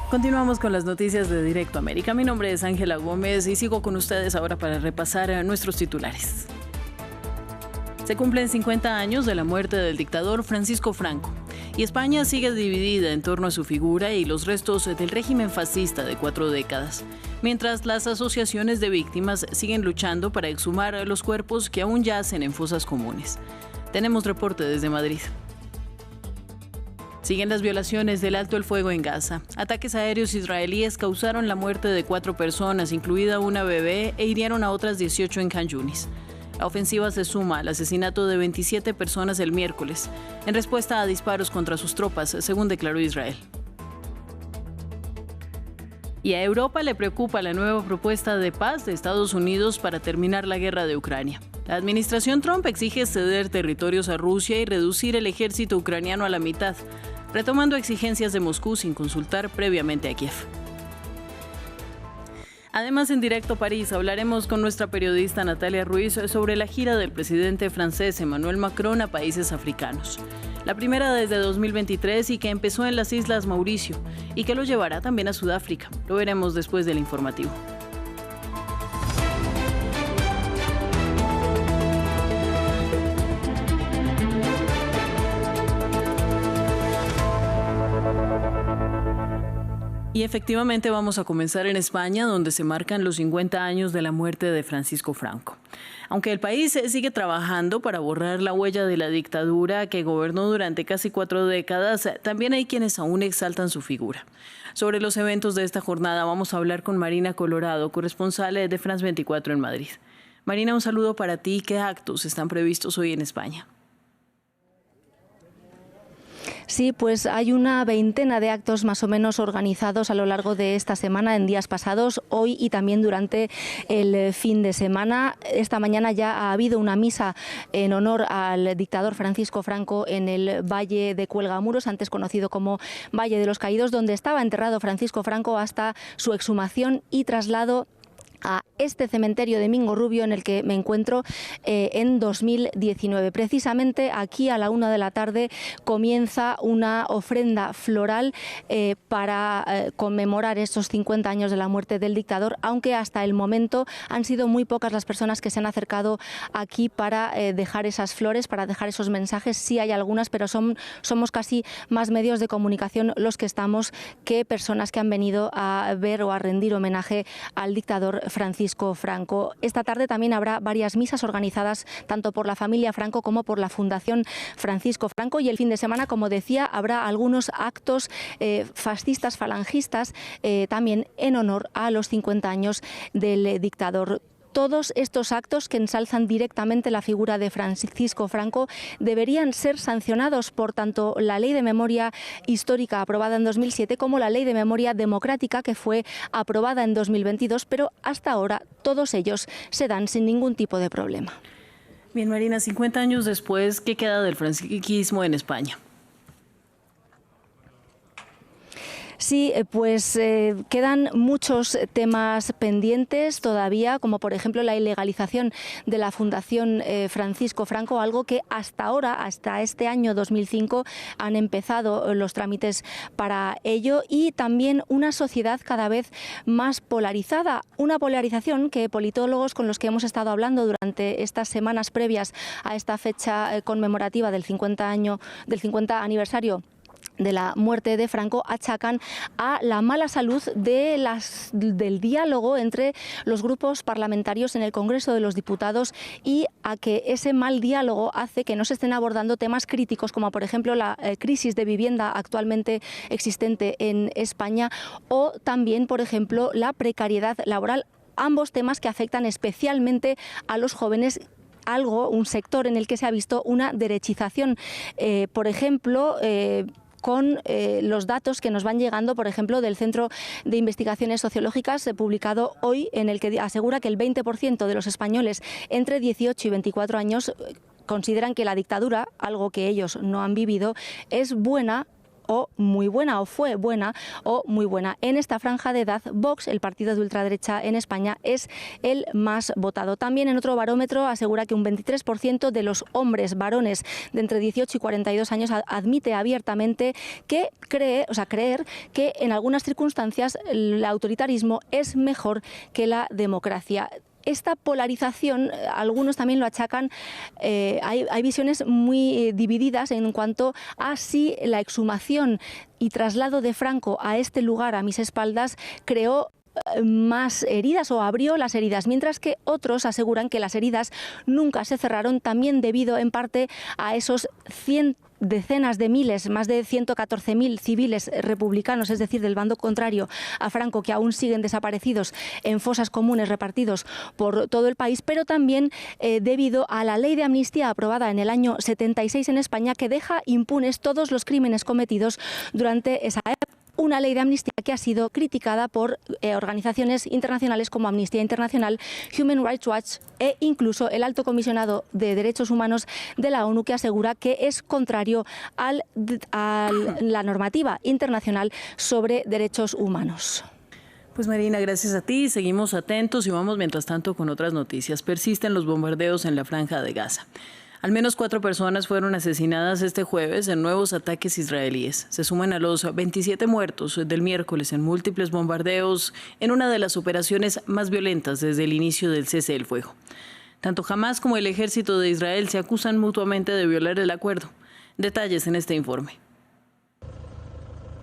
Continuamos con las noticias de Directo América. Mi nombre es Ángela Gómez y sigo con ustedes ahora para repasar nuestros titulares. Se cumplen 50 años de la muerte del dictador Francisco Franco y España sigue dividida en torno a su figura y los restos del régimen fascista de 4 décadas, mientras las asociaciones de víctimas siguen luchando para exhumar los cuerpos que aún yacen en fosas comunes. Tenemos reporte desde Madrid. Siguen las violaciones del alto el fuego en Gaza. Ataques aéreos israelíes causaron la muerte de 4 personas, incluida una bebé, e hirieron a otras 18 en Khan Yunis. La ofensiva se suma al asesinato de 27 personas el miércoles, en respuesta a disparos contra sus tropas, según declaró Israel. Y a Europa le preocupa la nueva propuesta de paz de Estados Unidos para terminar la guerra de Ucrania. La administración Trump exige ceder territorios a Rusia y reducir el ejército ucraniano a la mitad, retomando exigencias de Moscú sin consultar previamente a Kiev. Además, en Directo París hablaremos con nuestra periodista Natalia Ruiz sobre la gira del presidente francés Emmanuel Macron a países africanos. La primera desde 2023 y que empezó en las Islas Mauricio y que lo llevará también a Sudáfrica. Lo veremos después del informativo. Y efectivamente vamos a comenzar en España, donde se marcan los 50 años de la muerte de Francisco Franco. Aunque el país sigue trabajando para borrar la huella de la dictadura que gobernó durante casi 4 décadas, también hay quienes aún exaltan su figura. Sobre los eventos de esta jornada vamos a hablar con Marina Colorado, corresponsal de France 24 en Madrid. Marina, un saludo para ti. ¿Qué actos están previstos hoy en España? Sí, pues hay una veintena de actos más o menos organizados a lo largo de esta semana, en días pasados, hoy y también durante el fin de semana. Esta mañana ya ha habido una misa en honor al dictador Francisco Franco en el Valle de Cuelgamuros, antes conocido como Valle de los Caídos, donde estaba enterrado Francisco Franco hasta su exhumación y traslado a este cementerio de Mingo Rubio en el que me encuentro en 2019. Precisamente aquí a la 1 de la tarde comienza una ofrenda floral para conmemorar estos 50 años de la muerte del dictador, aunque hasta el momento han sido muy pocas las personas que se han acercado aquí para dejar esas flores, para dejar esos mensajes. Sí hay algunas, pero somos casi más medios de comunicación los que estamos que personas que han venido a ver o a rendir homenaje al dictador Francisco Franco. Esta tarde también habrá varias misas organizadas tanto por la familia Franco como por la Fundación Francisco Franco, y el fin de semana, como decía, habrá algunos actos fascistas, falangistas, también en honor a los 50 años del dictador. Todos estos actos que ensalzan directamente la figura de Francisco Franco deberían ser sancionados por tanto la Ley de Memoria Histórica aprobada en 2007 como la Ley de Memoria Democrática que fue aprobada en 2022, pero hasta ahora todos ellos se dan sin ningún tipo de problema. Bien, Marina, 50 años después, ¿qué queda del franquismo en España? Sí, pues quedan muchos temas pendientes todavía, como por ejemplo la ilegalización de la Fundación Francisco Franco, algo que hasta ahora, hasta este año 2005, han empezado los trámites para ello, y también una sociedad cada vez más polarizada, una polarización que politólogos con los que hemos estado hablando durante estas semanas previas a esta fecha conmemorativa del 50 aniversario de la muerte de Franco achacan a la mala salud del diálogo entre los grupos parlamentarios en el Congreso de los Diputados, y a que ese mal diálogo hace que no se estén abordando temas críticos como por ejemplo la crisis de vivienda actualmente existente en España, o también por ejemplo la precariedad laboral, ambos temas que afectan especialmente a los jóvenes, un sector en el que se ha visto una derechización. Por ejemplo, con los datos que nos van llegando, por ejemplo, del Centro de Investigaciones Sociológicas, publicado hoy, en el que asegura que el 20% de los españoles entre 18 y 24 años consideran que la dictadura, algo que ellos no han vivido, es buena o muy buena, o fue buena o muy buena. En esta franja de edad, Vox, el partido de ultraderecha en España, es el más votado. También en otro barómetro asegura que un 23% de los hombres varones de entre 18 y 42 años admite abiertamente que creer que en algunas circunstancias el autoritarismo es mejor que la democracia. Esta polarización, algunos también lo achacan, hay visiones muy divididas en cuanto a si la exhumación y traslado de Franco a este lugar, a mis espaldas, creó más heridas o abrió las heridas, mientras que otros aseguran que las heridas nunca se cerraron, también debido en parte a esos decenas de miles, más de 114.000 civiles republicanos, es decir, del bando contrario a Franco, que aún siguen desaparecidos en fosas comunes repartidos por todo el país, pero también debido a la ley de amnistía aprobada en el año 76 en España, que deja impunes todos los crímenes cometidos durante esa época. Una ley de amnistía que ha sido criticada por organizaciones internacionales como Amnistía Internacional, Human Rights Watch e incluso el Alto Comisionado de Derechos Humanos de la ONU, que asegura que es contrario a la normativa internacional sobre derechos humanos. Pues Marina, gracias a ti. Seguimos atentos y vamos mientras tanto con otras noticias. Persisten los bombardeos en la Franja de Gaza. Al menos 4 personas fueron asesinadas este jueves en nuevos ataques israelíes. Se suman a los 27 muertos del miércoles en múltiples bombardeos en una de las operaciones más violentas desde el inicio del cese del fuego. Tanto Hamás como el ejército de Israel se acusan mutuamente de violar el acuerdo. Detalles en este informe.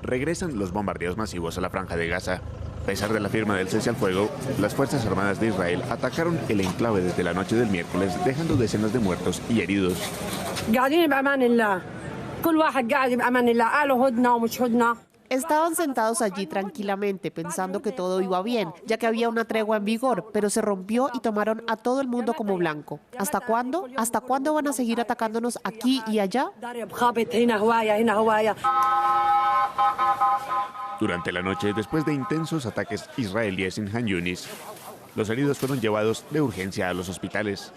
Regresan los bombardeos masivos a la Franja de Gaza. A pesar de la firma del cese al fuego, las Fuerzas Armadas de Israel atacaron el enclave desde la noche del miércoles, dejando decenas de muertos y heridos. Estaban sentados allí tranquilamente, pensando que todo iba bien, ya que había una tregua en vigor, pero se rompió y tomaron a todo el mundo como blanco. ¿Hasta cuándo? ¿Hasta cuándo van a seguir atacándonos aquí y allá? Durante la noche, después de intensos ataques israelíes en Han Yunis, los heridos fueron llevados de urgencia a los hospitales.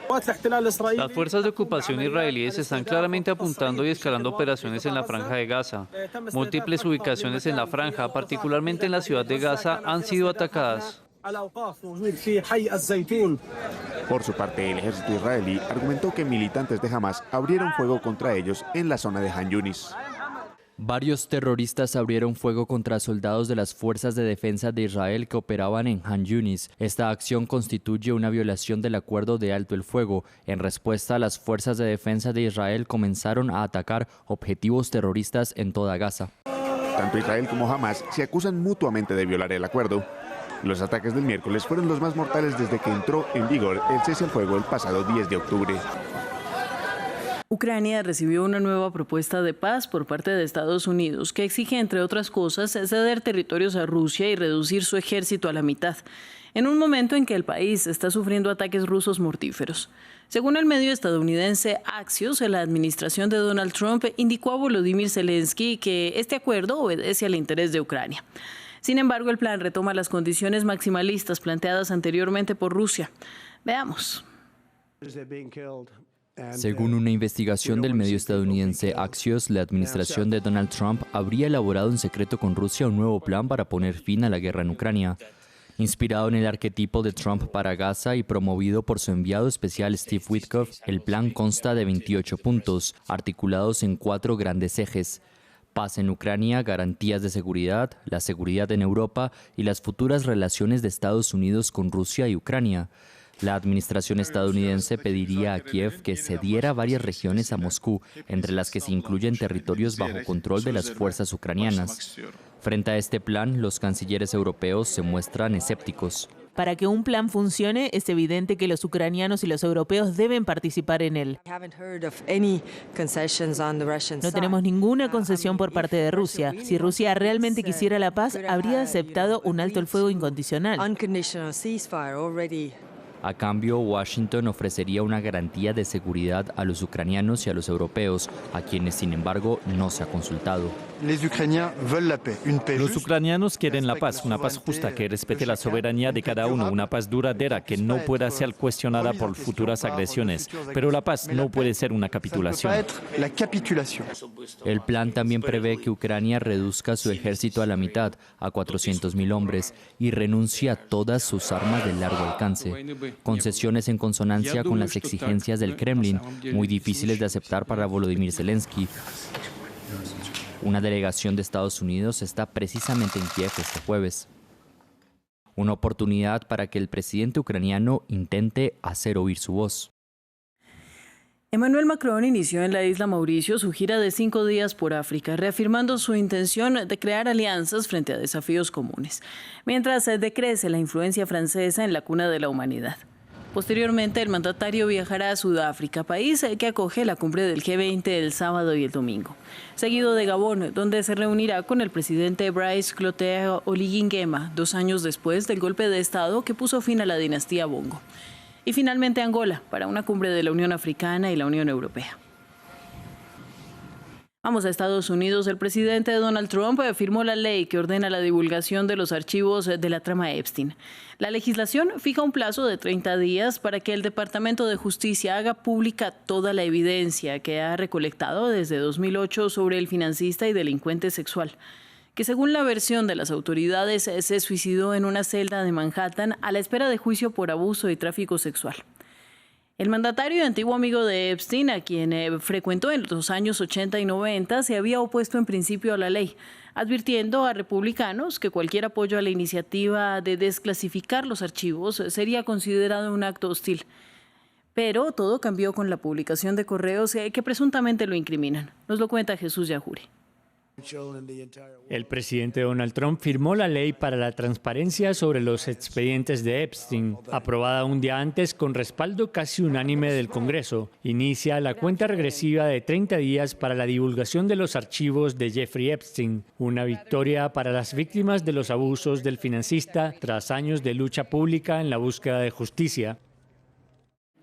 Las fuerzas de ocupación israelíes están claramente apuntando y escalando operaciones en la Franja de Gaza. Múltiples ubicaciones en la franja, particularmente en la ciudad de Gaza, han sido atacadas. Por su parte, el ejército israelí argumentó que militantes de Hamás abrieron fuego contra ellos en la zona de Han Yunis. Varios terroristas abrieron fuego contra soldados de las fuerzas de defensa de Israel que operaban en Han Yunis. Esta acción constituye una violación del acuerdo de alto el fuego. En respuesta, las fuerzas de defensa de Israel comenzaron a atacar objetivos terroristas en toda Gaza. Tanto Israel como Hamás se acusan mutuamente de violar el acuerdo. Los ataques del miércoles fueron los más mortales desde que entró en vigor el cese al fuego el pasado 10 de octubre. Ucrania recibió una nueva propuesta de paz por parte de Estados Unidos que exige, entre otras cosas, ceder territorios a Rusia y reducir su ejército a la mitad, en un momento en que el país está sufriendo ataques rusos mortíferos. Según el medio estadounidense Axios, la administración de Donald Trump indicó a Volodymyr Zelensky que este acuerdo obedece al interés de Ucrania. Sin embargo, el plan retoma las condiciones maximalistas planteadas anteriormente por Rusia. Veamos. Según una investigación del medio estadounidense Axios, la administración de Donald Trump habría elaborado en secreto con Rusia un nuevo plan para poner fin a la guerra en Ucrania. Inspirado en el arquetipo de Trump para Gaza y promovido por su enviado especial Steve Witkoff, el plan consta de 28 puntos, articulados en 4 grandes ejes: paz en Ucrania, garantías de seguridad, la seguridad en Europa y las futuras relaciones de Estados Unidos con Rusia y Ucrania. La administración estadounidense pediría a Kiev que cediera varias regiones a Moscú, entre las que se incluyen territorios bajo control de las fuerzas ucranianas. Frente a este plan, los cancilleres europeos se muestran escépticos. Para que un plan funcione, es evidente que los ucranianos y los europeos deben participar en él. No tenemos ninguna concesión por parte de Rusia. Si Rusia realmente quisiera la paz, habría aceptado un alto el fuego incondicional. A cambio, Washington ofrecería una garantía de seguridad a los ucranianos y a los europeos, a quienes, sin embargo, no se ha consultado. Los ucranianos quieren la paz, una paz justa que respete la soberanía de cada uno, una paz duradera que no pueda ser cuestionada por futuras agresiones. Pero la paz no puede ser una capitulación. El plan también prevé que Ucrania reduzca su ejército a la mitad, a 400.000 hombres, y renuncie a todas sus armas de largo alcance. Concesiones en consonancia con las exigencias del Kremlin, muy difíciles de aceptar para Volodymyr Zelensky. Una delegación de Estados Unidos está precisamente en Kiev este jueves. Una oportunidad para que el presidente ucraniano intente hacer oír su voz. Emmanuel Macron inició en la isla Mauricio su gira de 5 días por África, reafirmando su intención de crear alianzas frente a desafíos comunes, mientras decrece la influencia francesa en la cuna de la humanidad. Posteriormente, el mandatario viajará a Sudáfrica, país que acoge la cumbre del G20 el sábado y el domingo, seguido de Gabón, donde se reunirá con el presidente Brice Clotaire Oligui Nguema, 2 años después del golpe de Estado que puso fin a la dinastía Bongo. Y finalmente Angola, para una cumbre de la Unión Africana y la Unión Europea. Vamos a Estados Unidos. El presidente Donald Trump firmó la ley que ordena la divulgación de los archivos de la trama Epstein. La legislación fija un plazo de 30 días para que el Departamento de Justicia haga pública toda la evidencia que ha recolectado desde 2008 sobre el financista y delincuente sexual, que según la versión de las autoridades se suicidó en una celda de Manhattan a la espera de juicio por abuso y tráfico sexual. El mandatario y antiguo amigo de Epstein, a quien frecuentó en los años 80 y 90, se había opuesto en principio a la ley, advirtiendo a republicanos que cualquier apoyo a la iniciativa de desclasificar los archivos sería considerado un acto hostil. Pero todo cambió con la publicación de correos que presuntamente lo incriminan. Nos lo cuenta Jesús Yajure. El presidente Donald Trump firmó la ley para la transparencia sobre los expedientes de Epstein, aprobada un día antes con respaldo casi unánime del Congreso. Inicia la cuenta regresiva de 30 días para la divulgación de los archivos de Jeffrey Epstein, una victoria para las víctimas de los abusos del financista tras años de lucha pública en la búsqueda de justicia.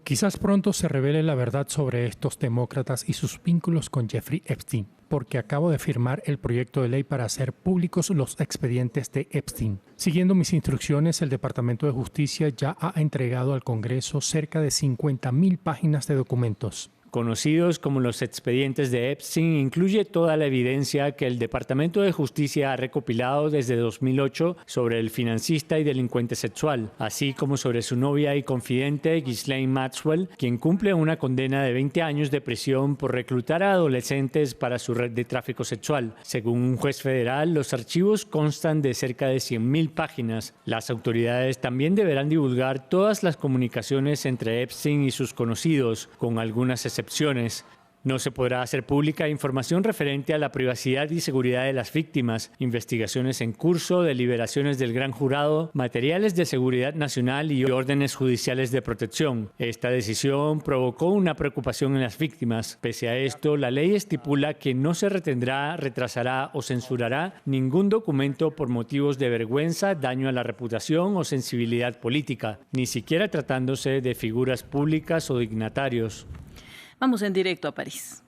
Quizás pronto se revele la verdad sobre estos demócratas y sus vínculos con Jeffrey Epstein, porque acabo de firmar el proyecto de ley para hacer públicos los expedientes de Epstein. Siguiendo mis instrucciones, el Departamento de Justicia ya ha entregado al Congreso cerca de 50.000 páginas de documentos. Conocidos como los expedientes de Epstein, incluye toda la evidencia que el Departamento de Justicia ha recopilado desde 2008 sobre el financista y delincuente sexual, así como sobre su novia y confidente Ghislaine Maxwell, quien cumple una condena de 20 años de prisión por reclutar a adolescentes para su red de tráfico sexual. Según un juez federal, los archivos constan de cerca de 100.000 páginas. Las autoridades también deberán divulgar todas las comunicaciones entre Epstein y sus conocidos, con algunas excepciones. No se podrá hacer pública información referente a la privacidad y seguridad de las víctimas, investigaciones en curso, deliberaciones del Gran Jurado, materiales de seguridad nacional y órdenes judiciales de protección. Esta decisión provocó una preocupación en las víctimas. Pese a esto, la ley estipula que no se retendrá, retrasará o censurará ningún documento por motivos de vergüenza, daño a la reputación o sensibilidad política, ni siquiera tratándose de figuras públicas o dignatarios. Vamos en directo a París.